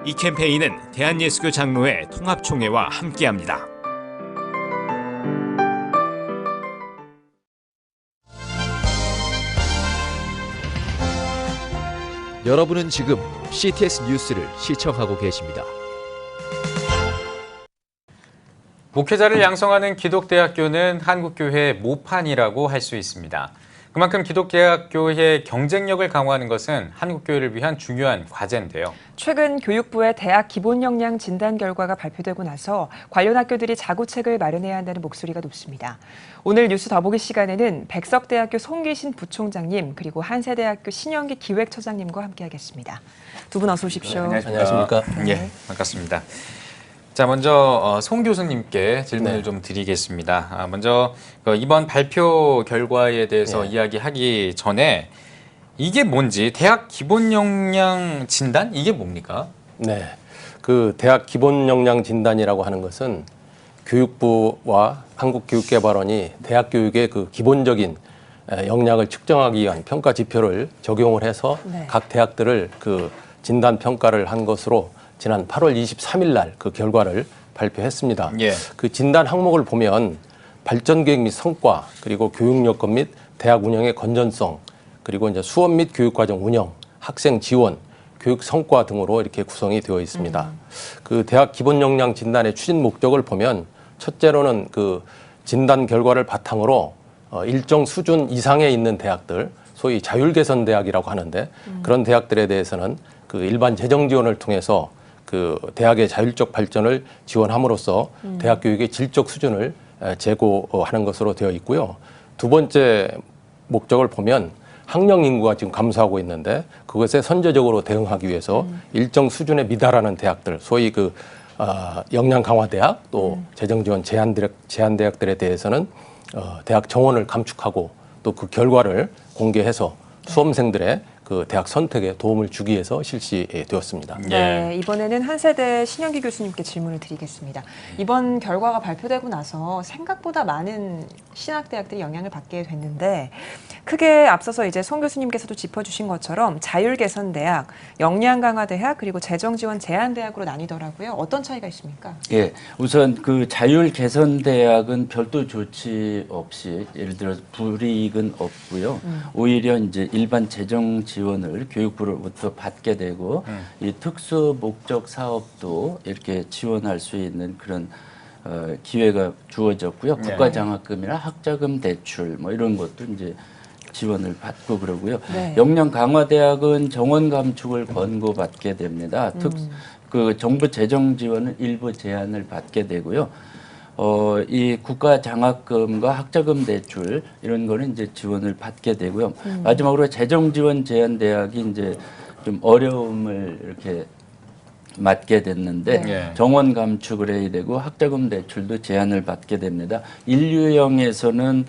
이 캠페인은 대한예수교 장로회 통합총회와 함께합니다. 여러분은 지금 CTS 뉴스를 시청하고 계십니다. 목회자를 양성하는 기독대학교는 한국교회의 모판이라고 할 수 있습니다. 그만큼 기독대학교의 경쟁력을 강화하는 것은 한국교회를 위한 중요한 과제인데요. 최근 교육부의 대학 기본 역량 진단 결과가 발표되고 나서 관련 학교들이 자구책을 마련해야 한다는 목소리가 높습니다. 오늘 뉴스 더보기 시간에는 백석대학교 송기신 부총장님 그리고 한세대학교 신영기 기획처장님과 함께하겠습니다. 두 분 어서 오십시오. 네, 안녕하십니까? 예, 반갑습니다. 자, 먼저 송 교수님께 질문을 좀 드리겠습니다. 먼저 이번 발표 결과에 대해서 이야기하기 전에 이게 뭔지 대학 기본 역량 진단 이게 뭡니까? 네, 그 대학 기본 역량 진단이라고 하는 것은 교육부와 한국교육개발원이 대학 교육의 그 기본적인 역량을 측정하기 위한 평가 지표를 적용을 해서 각 대학들을 그 진단 평가를 한 것으로 지난 8월 23일 날 그 결과를 발표했습니다. 그 진단 항목을 보면 발전 계획 및 성과, 그리고 교육 여건 및 대학 운영의 건전성, 그리고 이제 수업 및 교육 과정 운영, 학생 지원, 교육 성과 등으로 이렇게 구성이 되어 있습니다. 그 대학 기본 역량 진단의 추진 목적을 보면 첫째로는 그 진단 결과를 바탕으로 일정 수준 이상에 있는 대학들, 소위 자율 개선 대학이라고 하는데 그런 대학들에 대해서는 그 일반 재정 지원을 통해서 그 대학의 자율적 발전을 지원함으로써 대학 교육의 질적 수준을 제고하는 것으로 되어 있고요. 두 번째 목적을 보면 학령 인구가 지금 감소하고 있는데 그것에 선제적으로 대응하기 위해서 일정 수준에 미달하는 대학들, 소위 그 역량 강화 대학 또 재정 지원 제한 대학들에 대해서는 대학 정원을 감축하고 또 그 결과를 공개해서 수험생들의 그 대학 선택에 도움을 주기 위해서 실시되었습니다. 네, 이번에는 한세대 신영기 교수님께 질문을 드리겠습니다. 이번 결과가 발표되고 나서 생각보다 많은 신학대학들이 영향을 받게 됐는데 크게 앞서서 이제 송 교수님께서도 짚어주신 것처럼 자율개선대학, 역량강화대학 그리고 재정지원 제한대학으로 나뉘더라고요. 어떤 차이가 있습니까? 예, 우선 그 자율개선대학은 별도 조치 없이 예를 들어 불이익은 없고요. 오히려 이제 일반 재정 지원을 교육부로부터 받게 되고 이 특수 목적 사업도 이렇게 지원할 수 있는 그런 기회가 주어졌고요. 국가장학금이나 학자금 대출 뭐 이런 것도 이제 지원을 받고 그러고요. 역량 강화대학은 정원 감축을 권고받게 됩니다. 그 정부 재정 지원은 일부 제한을 받게 되고요. 이 국가 장학금과 학자금 대출 이런 거는 이제 지원을 받게 되고요. 마지막으로 재정 지원 제한 대학이 이제 좀 어려움을 이렇게 맞게 됐는데 정원 감축을 해야 되고 학자금 대출도 제한을 받게 됩니다. 1유형에서는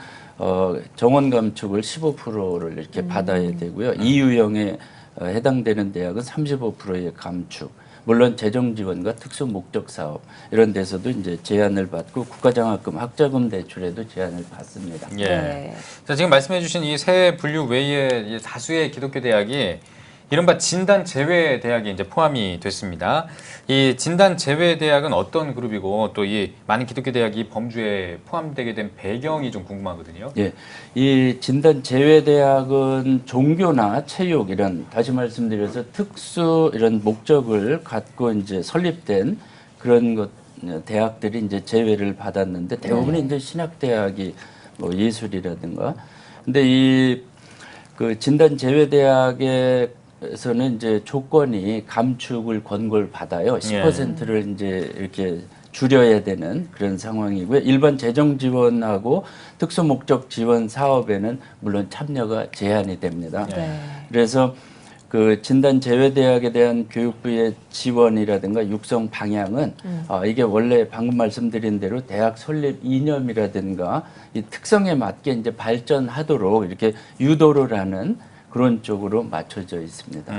정원 감축을 15%를 이렇게 받아야 되고요. 2유형에 해당되는 대학은 35%의 감축. 물론 재정 지원과 특수 목적 사업 이런 데서도 이제 제한을 받고 국가장학금, 학자금 대출에도 제한을 받습니다. 자, 지금 말씀해주신 이 세 분류 외에 다수의 기독교 대학이 이른바 진단 제외 대학이 이제 포함이 됐습니다. 이 진단 제외 대학은 어떤 그룹이고 또 이 많은 기독교 대학이 범주에 포함되게 된 배경이 좀 궁금하거든요. 예, 이 진단 제외 대학은 종교나 체육 이런 다시 말씀드려서 특수 이런 목적을 갖고 이제 설립된 그런 것 대학들이 이제 제외를 받았는데 대부분이 이제 신학 대학이 뭐 예술이라든가 근데 이 그 진단 제외대학에서는 이제 조건이 감축을 권고를 받아요. 10%를 이제 이렇게 줄여야 되는 그런 상황이고요. 일반 재정 지원하고 특수 목적 지원 사업에는 물론 참여가 제한이 됩니다. 그래서 그 진단 제외대학에 대한 교육부의 지원이라든가 육성 방향은 이게 원래 방금 말씀드린 대로 대학 설립 이념이라든가 이 특성에 맞게 이제 발전하도록 이렇게 유도를 하는 그런 쪽으로 맞춰져 있습니다.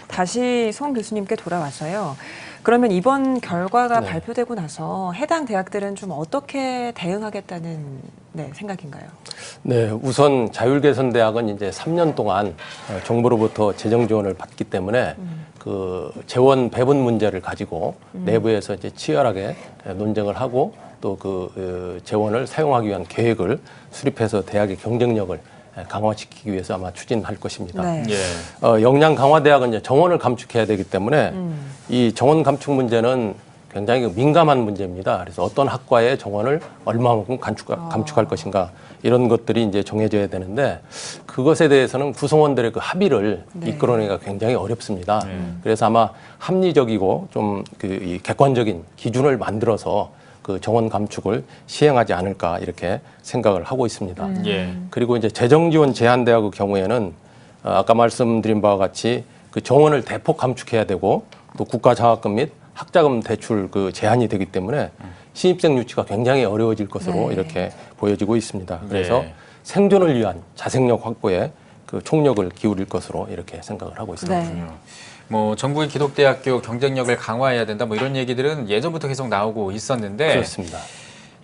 다시 송 교수님께 돌아와서요. 그러면 이번 결과가 발표되고 나서 해당 대학들은 좀 어떻게 대응하겠다는 생각인가요? 네, 우선 자율개선대학은 이제 3년 동안 정부로부터 재정 지원을 받기 때문에 그 재원 배분 문제를 가지고 내부에서 이제 치열하게 논쟁을 하고 또 그 재원을 사용하기 위한 계획을 수립해서 대학의 경쟁력을 강화시키기 위해서 아마 추진할 것입니다. 역량 강화 대학은 이제 정원을 감축해야 되기 때문에 이 정원 감축 문제는 굉장히 민감한 문제입니다. 그래서 어떤 학과의 정원을 얼마만큼 감축할 것인가 이런 것들이 이제 정해져야 되는데 그것에 대해서는 구성원들의 그 합의를 이끌어내기가 굉장히 어렵습니다. 그래서 아마 합리적이고 좀 그 객관적인 기준을 만들어서 그 정원 감축을 시행하지 않을까 이렇게 생각을 하고 있습니다. 그리고 이제 재정 지원 제한 대학의 경우에는 아까 말씀드린 바와 같이 그 정원을 대폭 감축해야 되고 또 국가 장학금 및 학자금 대출 그 제한이 되기 때문에 신입생 유치가 굉장히 어려워질 것으로 이렇게 보여지고 있습니다. 그래서 생존을 위한 자생력 확보에 그 총력을 기울일 것으로 이렇게 생각을 하고 있습니다. 뭐 전국의 기독대학교 경쟁력을 강화해야 된다 뭐 이런 얘기들은 예전부터 계속 나오고 있었는데 그렇습니다.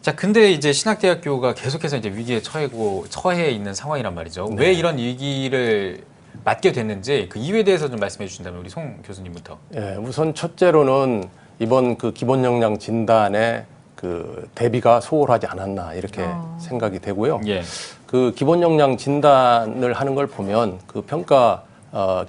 자, 근데 이제 신학대학교가 계속해서 이제 위기에 처해 있는 상황이란 말이죠. 왜 이런 위기를 맞게 됐는지 그 이유에 대해서 좀 말씀해 주신다면 우리 송 교수님부터. 우선 첫째로는 이번 그 기본 역량 진단에 그 대비가 소홀하지 않았나 이렇게 생각이 되고요. 그 기본 역량 진단을 하는 걸 보면 그 평가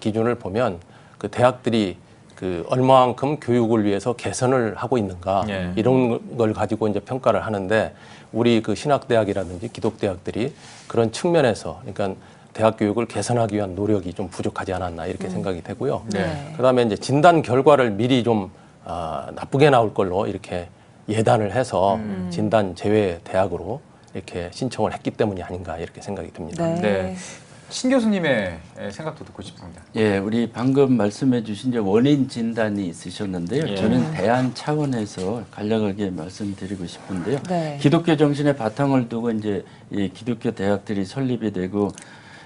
기준을 보면 그 대학들이 그 얼마만큼 교육을 위해서 개선을 하고 있는가 이런 걸 가지고 이제 평가를 하는데 우리 그 신학대학이라든지 기독대학들이 그런 측면에서 그러니까 대학 교육을 개선하기 위한 노력이 좀 부족하지 않았나 이렇게 생각이 되고요. 그다음에 이제 진단 결과를 미리 좀 나쁘게 나올 걸로 이렇게 예단을 해서 진단 제외 대학으로 이렇게 신청을 했기 때문이 아닌가 이렇게 생각이 듭니다. 신 교수님의 생각도 듣고 싶습니다. 예, 우리 방금 말씀해 주신 이제 원인 진단이 있으셨는데요. 저는 대안 차원에서 간략하게 말씀드리고 싶은데요. 기독교 정신의 바탕을 두고 이제 이 기독교 대학들이 설립이 되고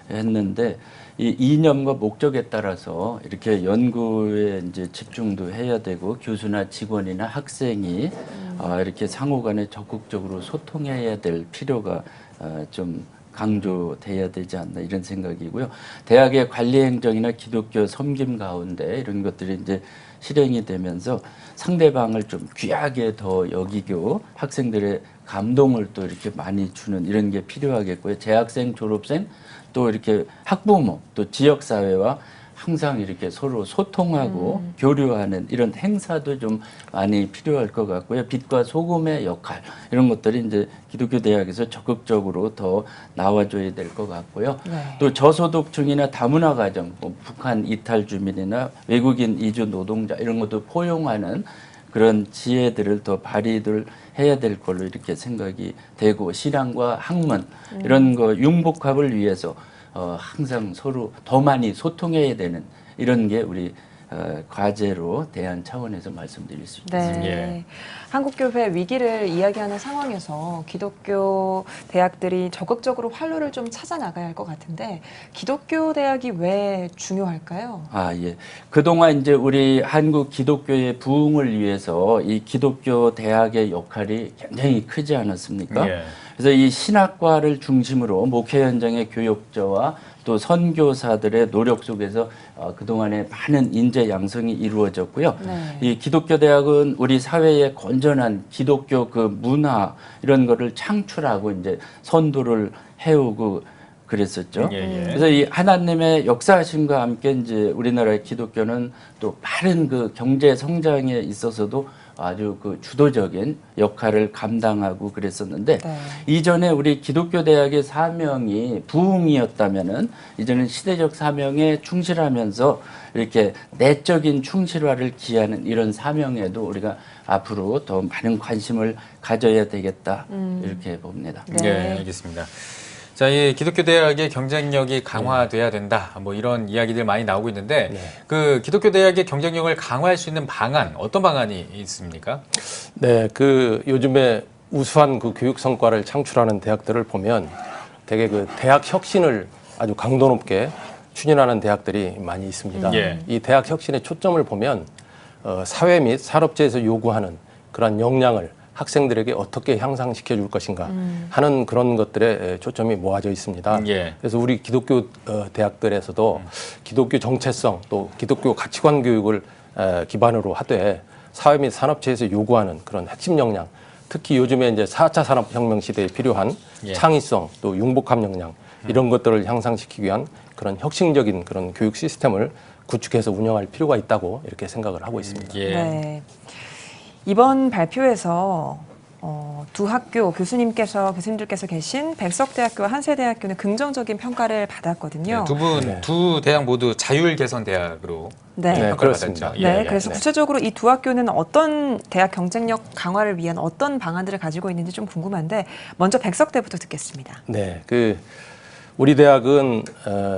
했는데 이 이념과 목적에 따라서 이렇게 연구에 이제 집중도 해야 되고 교수나 직원이나 학생이 이렇게 상호간에 적극적으로 소통해야 될 필요가 좀 강조돼야 되지 않나 이런 생각이고요. 대학의 관리 행정이나 기독교 섬김 가운데 이런 것들이 이제 실행이 되면서 상대방을 좀 귀하게 더 여기고 학생들의 감동을 또 이렇게 많이 주는 이런 게 필요하겠고요. 재학생, 졸업생 또 이렇게 학부모 또 지역사회와 항상 이렇게 서로 소통하고 교류하는 이런 행사도 좀 많이 필요할 것 같고요. 빛과 소금의 역할 이런 것들이 이제 기독교 대학에서 적극적으로 더 나와줘야 될 것 같고요. 또 저소득층이나 다문화 가정, 뭐 북한 이탈 주민이나 외국인 이주 노동자 이런 것도 포용하는 그런 지혜들을 더 발휘를 해야 될 걸로 이렇게 생각이 되고 신앙과 학문 이런 거 융복합을 위해서 항상 서로 더 많이 소통해야 되는 이런 게 우리 과제로 대안 차원에서 말씀드릴 수 있습니다. 한국교회 위기를 이야기하는 상황에서 기독교 대학들이 적극적으로 활로를 좀 찾아 나가야 할 것 같은데 기독교 대학이 왜 중요할까요? 그동안 이제 우리 한국 기독교의 부흥을 위해서 이 기독교 대학의 역할이 굉장히 크지 않았습니까? 그래서 이 신학과를 중심으로 목회 현장의 교역자와 또 선교사들의 노력 속에서 그동안에 많은 인재 양성이 이루어졌고요. 이 기독교 대학은 우리 사회의 건전한 기독교 그 문화 이런 거를 창출하고 이제 선도를 해오고 그랬었죠. 그래서 이 하나님의 역사하심과 함께 이제 우리나라의 기독교는 또 빠른 그 경제 성장에 있어서도 아주 그 주도적인 역할을 감당하고 그랬었는데 이전에 우리 기독교 대학의 사명이 부흥이었다면은 이제는 시대적 사명에 충실하면서 이렇게 내적인 충실화를 기하는 이런 사명에도 우리가 앞으로 더 많은 관심을 가져야 되겠다 이렇게 봅니다. 네, 알겠습니다. 자, 이 기독교 대학의 경쟁력이 강화돼야 된다. 뭐 이런 이야기들 많이 나오고 있는데 그 기독교 대학의 경쟁력을 강화할 수 있는 방안, 어떤 방안이 있습니까? 네, 그 요즘에 우수한 그 교육 성과를 창출하는 대학들을 보면 되게 그 대학 혁신을 아주 강도 높게 추진하는 대학들이 많이 있습니다. 이 대학 혁신의 초점을 보면 사회 및 산업체에서 요구하는 그런 역량을 학생들에게 어떻게 향상시켜 줄 것인가 하는 그런 것들에 초점이 모아져 있습니다. 그래서 우리 기독교 대학들에서도 기독교 정체성 또 기독교 가치관 교육을 기반으로 하되 사회 및 산업체에서 요구하는 그런 핵심 역량, 특히 요즘에 이제 4차 산업혁명 시대에 필요한 창의성 또 융복합 역량 이런 것들을 향상시키기 위한 그런 혁신적인 그런 교육 시스템을 구축해서 운영할 필요가 있다고 이렇게 생각을 하고 있습니다. 네. 이번 발표에서 두 학교 교수님들께서 계신 백석대학교와 한세대학교는 긍정적인 평가를 받았거든요. 두 대학 모두 자율 개선 대학으로 평가를 받았죠. 그래서 구체적으로 이 두 학교는 어떤 대학 경쟁력 강화를 위한 어떤 방안들을 가지고 있는지 좀 궁금한데 먼저 백석대부터 듣겠습니다. 네, 우리 대학은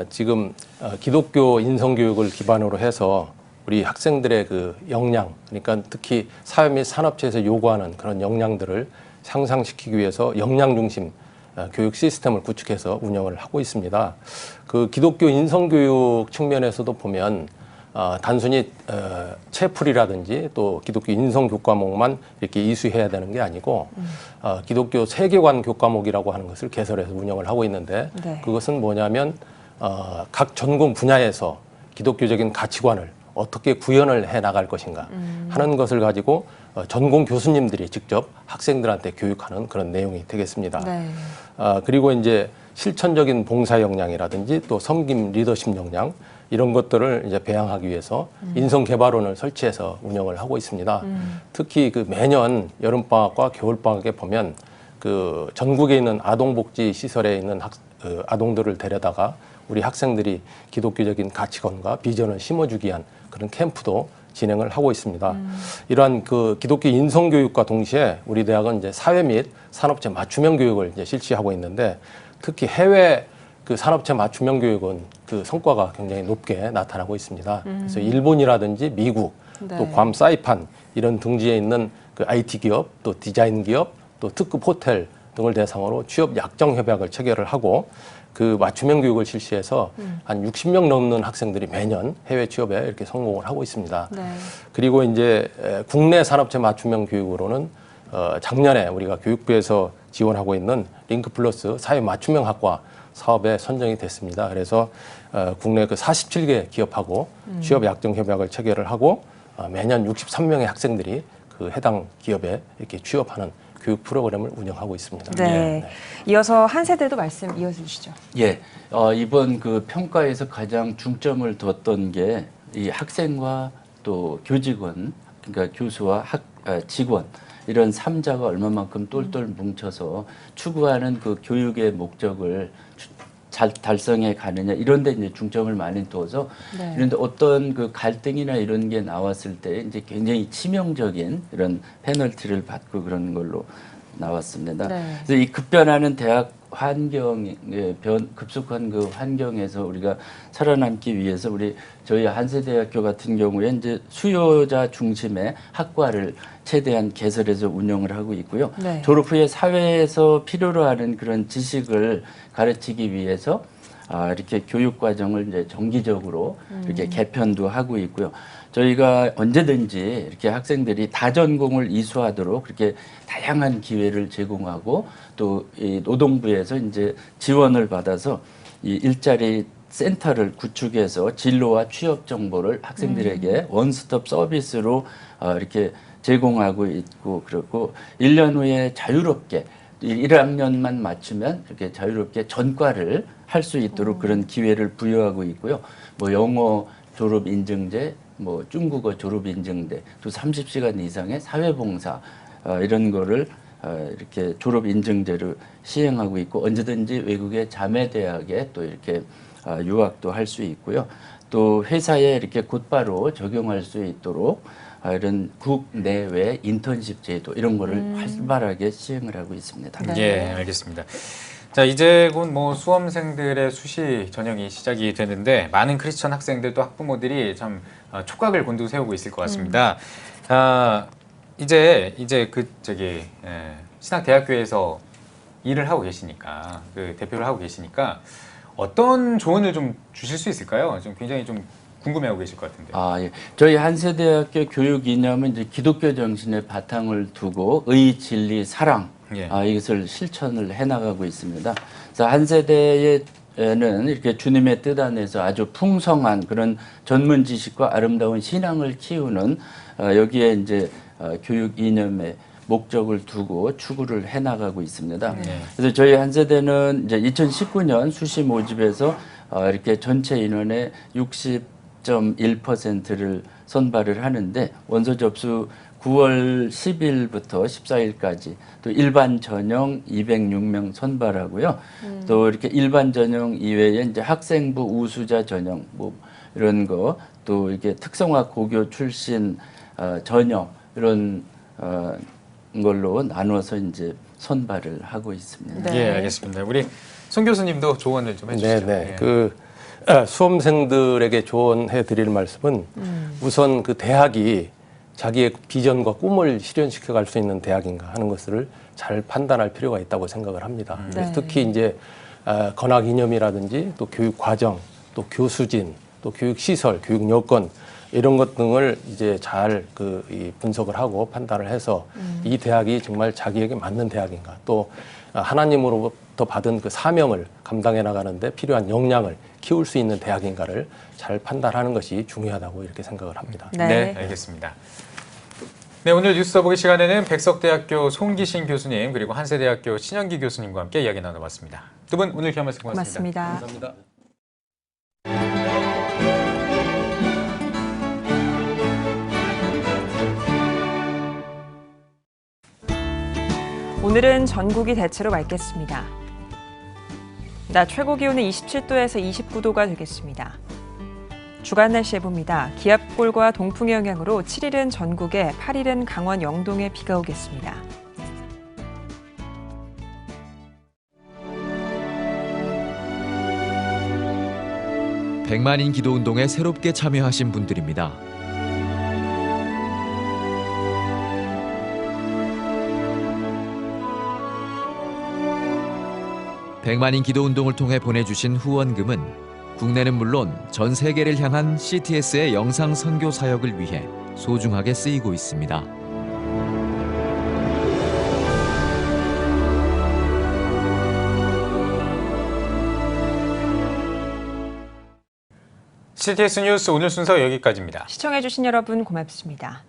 지금 기독교 인성교육을 기반으로 해서 우리 학생들의 그 역량, 그러니까 특히 사회 및 산업체에서 요구하는 그런 역량들을 향상시키기 위해서 역량 중심 교육 시스템을 구축해서 운영을 하고 있습니다. 그 기독교 인성교육 측면에서도 보면 단순히 채플이라든지 또 기독교 인성 교과목만 이렇게 이수해야 되는 게 아니고 기독교 세계관 교과목이라고 하는 것을 개설해서 운영을 하고 있는데 그것은 뭐냐면 각 전공 분야에서 기독교적인 가치관을 어떻게 구현을 해 나갈 것인가 하는 것을 가지고 전공 교수님들이 직접 학생들한테 교육하는 그런 내용이 되겠습니다. 그리고 이제 실천적인 봉사 역량이라든지 또 섬김 리더십 역량 이런 것들을 이제 배양하기 위해서 인성개발원을 설치해서 운영을 하고 있습니다. 특히 그 매년 여름방학과 겨울방학에 보면 그 전국에 있는 아동복지 시설에 있는 아동들을 데려다가 우리 학생들이 기독교적인 가치관과 비전을 심어주기 위한 그런 캠프도 진행을 하고 있습니다. 이러한 그 기독교 인성교육과 동시에 우리 대학은 이제 사회 및 산업체 맞춤형 교육을 이제 실시하고 있는데 특히 해외 그 산업체 맞춤형 교육은 그 성과가 굉장히 높게 나타나고 있습니다. 그래서 일본이라든지 미국, 또 괌 사이판 이런 등지에 있는 그 IT 기업, 또 디자인 기업, 또 특급 호텔 등을 대상으로 취업 약정 협약을 체결을 하고 그 맞춤형 교육을 실시해서 한 60명 넘는 학생들이 매년 해외 취업에 이렇게 성공을 하고 있습니다. 그리고 이제 국내 산업체 맞춤형 교육으로는 작년에 우리가 교육부에서 지원하고 있는 링크 플러스 사회 맞춤형 학과 사업에 선정이 됐습니다. 그래서 국내 그 47개 기업하고 취업 약정 협약을 체결을 하고 매년 63명의 학생들이 그 해당 기업에 이렇게 취업하는 교육 프로그램을 운영하고 있습니다. 이어서 한세대도 말씀 이어주시죠. 이번 그 평가에서 가장 중점을 뒀던 게 이 학생과 또 교직원, 그러니까 교수와 직원 이런 3자가 얼마만큼 똘똘 뭉쳐서 추구하는 그 교육의 목적을 잘 달성해 가느냐 이런 데 이제 중점을 많이 둬서 그런데 어떤 그 갈등이나 이런 게 나왔을 때 이제 굉장히 치명적인 이런 페널티를 받고 그런 걸로 나왔습니다. 그래서 이 급변하는 대학 환경에 급속한 그 환경에서 우리가 살아남기 위해서 저희 한세대학교 같은 경우에 이제 수요자 중심의 학과를 최대한 개설해서 운영을 하고 있고요. 졸업 후에 사회에서 필요로 하는 그런 지식을 가르치기 위해서 이렇게 교육 과정을 이제 정기적으로 이렇게 개편도 하고 있고요. 저희가 언제든지 이렇게 학생들이 다전공을 이수하도록 그렇게 다양한 기회를 제공하고 또 이 노동부에서 이제 지원을 받아서 이 일자리 센터를 구축해서 진로와 취업 정보를 학생들에게 원스톱 서비스로 이렇게 제공하고 있고 그렇고 1년 후에 자유롭게 1학년만 맞추면 이렇게 자유롭게 전과를 할 수 있도록 그런 기회를 부여하고 있고요. 뭐 영어 졸업 인증제, 뭐 중국어 졸업 인증대, 또 30시간 이상의 사회봉사 이런 거를 이렇게 졸업 인증제를 시행하고 있고 언제든지 외국의 자매 대학에 또 이렇게 유학도 할 수 있고요. 또 회사에 이렇게 곧바로 적용할 수 있도록 이런 국내외 인턴십 제도 이런 거를 활발하게 시행을 하고 있습니다. 예, 알겠습니다. 자, 이제 곧 뭐 수험생들의 수시 전형이 시작이 되는데 많은 크리스천 학생들 또 학부모들이 참 촉각을 곤두세우고 있을 것 같습니다. 이제 신학대학교에서 일을 하고 계시니까 그 대표를 하고 계시니까 어떤 조언을 좀 주실 수 있을까요? 좀 굉장히 좀 궁금해하고 계실 것 같은데. 예. 저희 한세대학교 교육 이념은 이제 기독교 정신의 바탕을 두고 의, 진리, 사랑 이것을 실천을 해나가고 있습니다. 그래서 한세대에는 이렇게 주님의 뜻 안에서 아주 풍성한 그런 전문 지식과 아름다운 신앙을 키우는 여기에 이제 교육 이념의 목적을 두고 추구를 해나가고 있습니다. 그래서 저희 한세대는 이제 2019년 수시 모집에서 이렇게 전체 인원의 60.1%를 선발을 하는데 원서 접수 9월 10일부터 14일까지 또 일반 전형 206명 선발하고요. 또 이렇게 일반 전형 이외에 이제 학생부 우수자 전형 뭐 이런 거 또 이렇게 특성화 고교 출신 전형 이런 걸로 나눠서 이제 선발을 하고 있습니다. 네, 알겠습니다. 우리 송 교수님도 조언을 좀 해주시죠. 네. 수험생들에게 조언해 드릴 말씀은 우선 그 대학이 자기의 비전과 꿈을 실현시켜 갈 수 있는 대학인가 하는 것을 잘 판단할 필요가 있다고 생각을 합니다. 특히 이제 건학 이념이라든지 또 교육 과정, 또 교수진, 또 교육 시설, 교육 여건 이런 것 등을 이제 잘 분석을 하고 판단을 해서 이 대학이 정말 자기에게 맞는 대학인가, 또 하나님으로부터 받은 그 사명을 감당해 나가는데 필요한 역량을 키울 수 있는 대학인가를 잘 판단하는 것이 중요하다고 이렇게 생각을 합니다. 네, 알겠습니다. 네, 오늘 뉴스 더보기 시간에는 백석대학교 송기신 교수님 그리고 한세대학교 신영기 교수님과 함께 이야기 나눠봤습니다. 두 분 오늘 귀한 말씀 고맙습니다. 고맙습니다. 감사합니다. 오늘은 전국이 대체로 맑겠습니다. 낮 최고 기온은 27도에서 29도가 되겠습니다. 주간 날씨 예보입니다. 기압골과 동풍의 영향으로 7일은 전국에, 8일은 강원 영동에 비가 오겠습니다. 백만인 기도운동에 새롭게 참여하신 분들입니다. 백만인 기도운동을 통해 보내주신 후원금은 국내는 물론 전 세계를 향한 CTS의 영상 선교 사역을 위해 소중하게 쓰이고 있습니다. CTS 뉴스 오늘 순서 여기까지입니다. 시청해주신 여러분 고맙습니다.